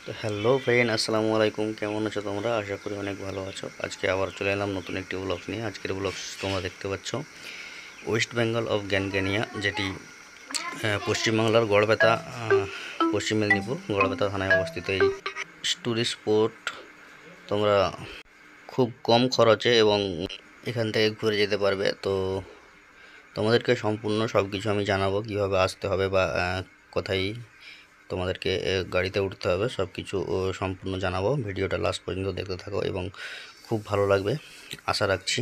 তো hello friend, আসসালামু আলাইকুম। কেমন আছো তোমরা? আশা করি অনেক ভালো আছো। আজকে আবার চলে এলাম নতুন একটি ব্লগ নিয়ে। আজকের ব্লগ তোমরা দেখতে পাচ্ছ ওয়েস্ট বেঙ্গল অফ জ্ঞানজ্ঞানিয়া, যেটি পশ্চিমবাংলার গড়বেতা, পশ্চিম মেদিনীপুর গড়বেতা থানায় অবস্থিত। এই ট্যুরিস্ট স্পট তোমরা খুব কম খরচে এবং এখান থেকে ঘুরে যেতে পারবে। তো তোমাদেরকে সম্পূর্ণ সব কিছু আমি জানাবো, কীভাবে আসতে হবে বা কোথায় তোমাদেরকে গাড়িতে উঠতে হবে, সব কিছু সম্পূর্ণ জানাবো। ভিডিওটা লাস্ট পর্যন্ত দেখতে থাকো এবং খুব ভালো লাগবে আশা রাখছি।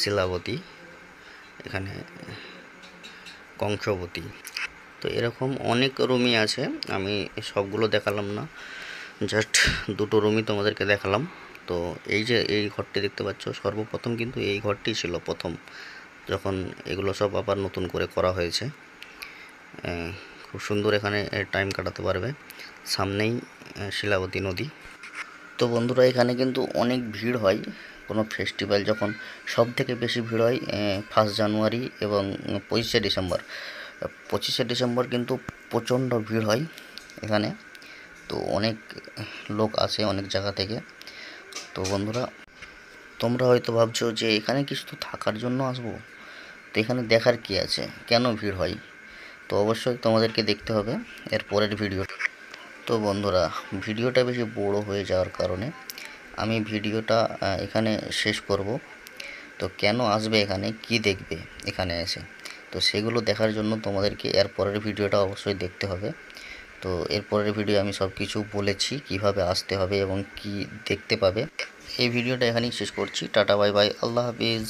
শিলাবতী, এখানে কংসবতী, তো এরকম অনেক রুমই আছে। আমি সবগুলো দেখালাম না, জাস্ট দুটো রুমই তোমাদেরকে দেখালাম। তো এই যে এই ঘরটি দেখতে পাচ্ছ, সর্বপ্রথম কিন্তু এই ঘরটি ছিল প্রথম, যখন এগুলো সব আবার নতুন করে করা হয়েছে। খুব সুন্দর এখানে টাইম কাটাতে পারবে। সামনেই শিলাবতী নদী। তো বন্ধুরা, এখানে কিন্তু অনেক ভিড় হয় কোনো ফেস্টিভ্যাল যখন। সব থেকে বেশি ভিড় হয় 1 জানুয়ারি এবং 25শে ডিসেম্বর। 25শে ডিসেম্বর কিন্তু প্রচণ্ড ভিড় হয় এখানে। তো অনেক লোক আসে অনেক জায়গা থেকে। তো বন্ধুরা, তোমরা হয়তো ভাবছো যে এখানে কি শুধু থাকার জন্য আসবো? তো এখানে দেখার কি আছে, কেন ভিড় হয়? তো অবশ্যই তোমাদেরকে দেখতে হবে এর পরের ভিডিও। তো বন্ধুরা, ভিডিওটা বেশি বড় হয়ে যাওয়ার কারণে আমি ভিডিওটা এখানে শেষ করব। তো কেন আসবে এখানে, কি দেখবে এখানে এসে, তো সেগুলো দেখার জন্য তোমাদেরকে এর পরের ভিডিওটা অবশ্যই দেখতে হবে। তো এর পরের ভিডিও আমি সব কিছু বলেছি, কিভাবে আসতে হবে এবং কি দেখতে পাবে। এই ভিডিওটা এখানেই শেষ করছি। টাটা, বাই বাই, আল্লাহ হাফিজ।